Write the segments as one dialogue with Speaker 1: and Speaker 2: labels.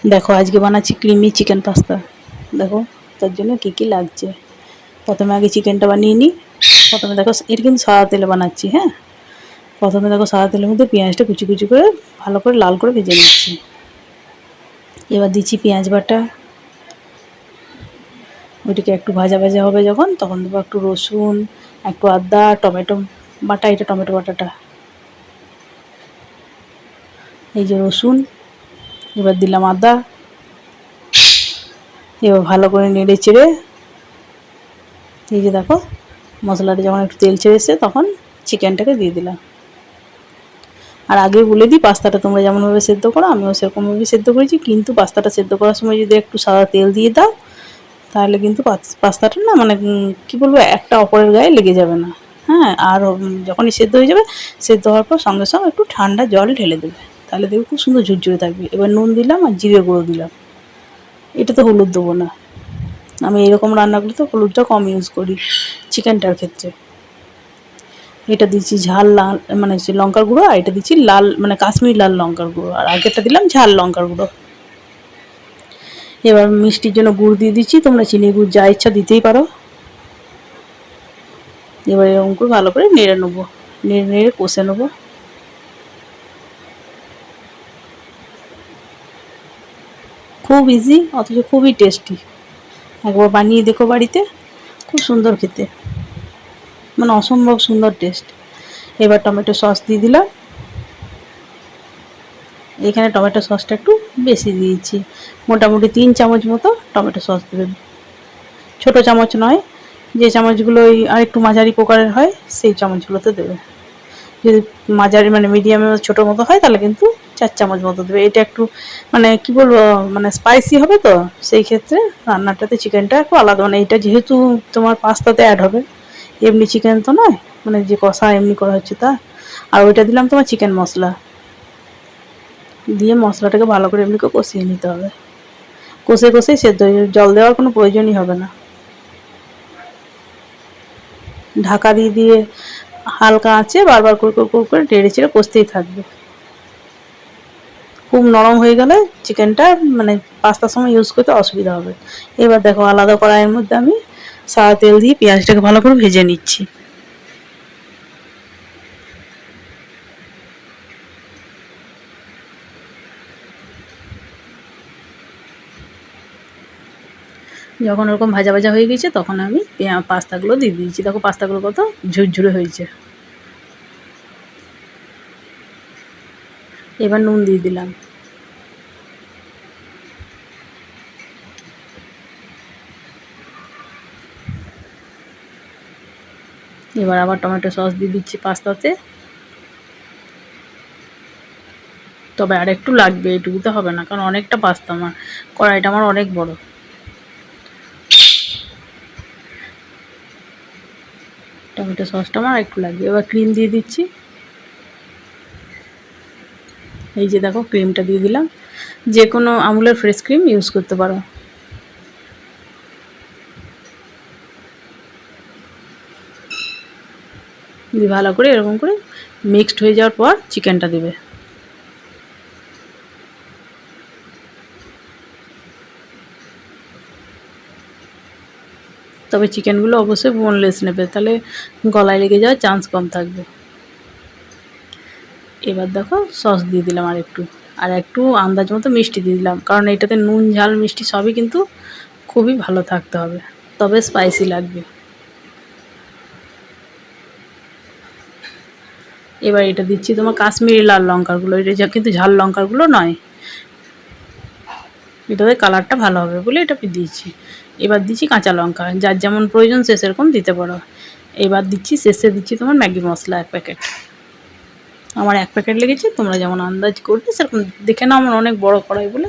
Speaker 1: দেখো আজকে বানাচ্ছি ক্রিমি চিকেন পাস্তা। দেখো তার জন্য কী কী লাগছে। প্রথমে আগে চিকেনটা বানিয়ে নিই। প্রথমে দেখো এটা কিন্তু সাদা তেলে বানাচ্ছি, হ্যাঁ। প্রথমে দেখো সাদা তেলের মধ্যে পেঁয়াজটা কুচি কুচি করে ভালো করে লাল করে ভেজে নিচ্ছি। এবার দিচ্ছি পেঁয়াজ বাটা। ওইটাকে একটু ভাজা ভাজা হবে যখন, তখন দেবো একটু রসুন, একটু আদা, টমেটো বাটা, এটা টমেটো বাটাটা। এই যে রসুন, এবার দিলাম আদা। এবার ভালো করে নেড়ে চেড়ে, এই যে দেখো মশলাটা যখন একটু তেল ছেড়ে এসছে তখন চিকেনটাকে দিয়ে দিলাম। আর আগে বলে দিই, পাস্তাটা তোমরা যেমনভাবে সেদ্ধ করো আমিও সেরকমভাবেই সেদ্ধ করেছি, কিন্তু পাস্তাটা সেদ্ধ করার সময় যদি একটু সাদা তেল দিয়ে দাও তাহলে কিন্তু পাস্তাটা না মানে কী বলবো, একটা অপরের গায়ে লেগে যাবে না, হ্যাঁ। আর যখনই সেদ্ধ হয়ে যাবে, সেদ্ধ হওয়ার পর সঙ্গে সঙ্গে একটু ঠান্ডা জল ঢেলে দেবে, তাহলে দেখবে খুব সুন্দর ঝুরঝুরে থাকবে। এবার নুন দিলাম আর জিরে গুঁড়ো দিলাম। এটা তো হলুদ দেবো না, আমি এরকম রান্নাগুলোতে হলুদটা কম ইউজ করি চিকেনটার ক্ষেত্রে। এটা দিচ্ছি ঝাল লাল মানে লঙ্কার গুঁড়ো, আর এটা দিচ্ছি লাল মানে কাশ্মীরি লাল লঙ্কার গুঁড়ো, আর আগেরটা দিলাম ঝাল লঙ্কার গুঁড়ো। এবার মিষ্টির জন্য গুড় দিয়ে দিচ্ছি, তোমরা চিনি গুড় যা ইচ্ছা দিতেই পারো। এবার এরকম করে ভালো করে নেড়ে নেবো, নেড়ে নেড়ে কষে নেবো। খুব ইজি অথচ খুবই টেস্টি। একবার বানিয়ে দেখো বাড়িতে, খুব সুন্দর খেতে, মানে অসম্ভব সুন্দর টেস্ট। এবার টমেটো সস দিয়ে দিলাম। এখানে টমেটো সসটা একটু বেশি দিয়েছি, মোটামুটি 3 চামচ মতো টমেটো সস দেবেন। ছোটো চামচ নয়, যে চামচগুলো ওই আরেকটু মাঝারি প্রকারের হয় সেই চামচগুলোতে দেবে। যদি মাঝারি মানে মিডিয়ামে ছোটো মতো হয় তাহলে কিন্তু 4 চামচ মতো দেবে। এটা একটু মানে কী বলবো, মানে স্পাইসি হবে তো, সেই ক্ষেত্রে রান্নাটাতে চিকেনটা একটু আলাদা, মানে এটা যেহেতু তোমার পাস্তাতে অ্যাড হবে, এমনি চিকেন তো নয়, মানে যে কষা এমনি করা হচ্ছে তা। আর ওইটা দিলাম তোমার চিকেন মশলা দিয়ে, মশলাটাকে ভালো করে এমনি করে কষিয়ে নিতে হবে। কষে কষেই সেদ্ধ হয়ে যাবে, জল দেওয়ার কোনো প্রয়োজনই হবে না। ঢাকা দিয়ে দিয়ে হালকা আঁচে বারবার করে নেড়ে চেড়ে কষতেই থাকবে। খুব নরম হয়ে গেলে চিকেনটা মানে পাস্তার সময় ইউজ করতে অসুবিধা হবে। এবার দেখো আলাদা কড়াইয়ের মধ্যে আমি সাদা তেল দিয়ে পেঁয়াজটাকে ভালো করে ভেজে নিচ্ছি। যখন ওরকম ভাজা ভাজা হয়ে গেছে তখন আমি পাস্তাগুলো দিয়ে দিয়েছি। দেখো পাস্তাগুলো কত ঝুরঝুরে হয়েছে। এবার নুন দিয়ে দিলাম। এবার আবার টমেটো সস দিয়ে দিচ্ছি পাস্তাতে। তবে আর একটু লাগবে, এটুকুতে হবে না, কারণ অনেকটা পাস্তা আমার, কড়াইটা আমার অনেক বড়। টমেটো সসটা আমার একটু লাগবে। এবার ক্রিম দিয়ে দিচ্ছি। এই যে দেখো ক্রিমটা দিয়ে দিলাম, যে কোনো আমুলের ফ্রেশ ক্রিম ইউজ করতে পারো। দিয়ে ভালো করে এরকম করে মিক্সড হয়ে যাওয়ার পর চিকেনটা দেবে। তবে চিকেনগুলো অবশ্যই বোনলেস নেবে, তাহলে গলায় লেগে যাওয়ার চান্স কম থাকবে। এবার দেখো সস দিয়ে দিলাম আর একটু আন্দাজ মতো মিষ্টি দিয়ে দিলাম, কারণ এটাতে নুন ঝাল মিষ্টি সবই কিন্তু খুবই ভালো থাকতে হবে, তবে স্পাইসি লাগবে। এবার এটা দিচ্ছি তোমার কাশ্মীরি লাল লঙ্কারগুলো, এটা কিন্তু ঝাল লঙ্কারগুলো নয়, এটাতে কালারটা ভালো হবে বলে এটা দিয়েছি। এবার দিচ্ছি কাঁচা লঙ্কা, যার যেমন প্রয়োজন সে সেরকম দিতে পারো। এবার শেষে দিচ্ছি তোমার ম্যাগি মশলা 1 প্যাকেট। আমার 1 প্যাকেট লেগেছে, তোমরা যেমন আন্দাজ করবে সেরকম দেখে নাও। আমার অনেক বড় কড়াই বলে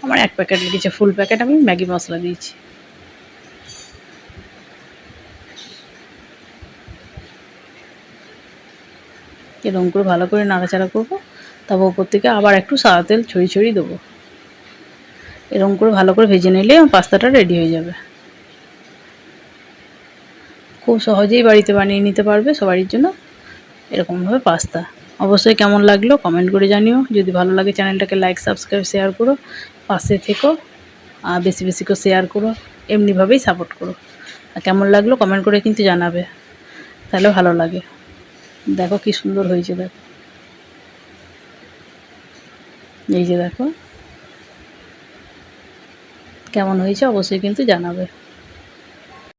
Speaker 1: আমার 1 প্যাকেট লেগেছে, ফুল প্যাকেট আমি ম্যাগি মশলা দিয়েছি। এরকম করে ভালো করে নাড়াচাড়া করবো, তারপর ওপর থেকে আবার একটু সাদা তেল ছড়িয়ে দেবো। এরকম করে ভালো করে ভেজে নিলে আমার পাস্তাটা রেডি হয়ে যাবে। খুব সহজেই বাড়িতে বানিয়ে নিতে পারবে সবারই জন্য এরকমভাবে পাস্তা। অবশ্যই কেমন লাগলো কমেন্ট করে জানিও। যদি ভালো লাগে চ্যানেলটাকে লাইক, সাবস্ক্রাইব, শেয়ার করো। পাশে থেকো আর বেশি বেশি করে শেয়ার করো। এমনিভাবেই সাপোর্ট করো। আর কেমন লাগলো কমেন্ট করে কিন্তু জানাবে, তাহলে ভালো লাগে। দেখো কি সুন্দর হয়েছে, দেখো এই যে দেখো কেমন হয়েছে অবশ্যই কিন্তু জানাবে।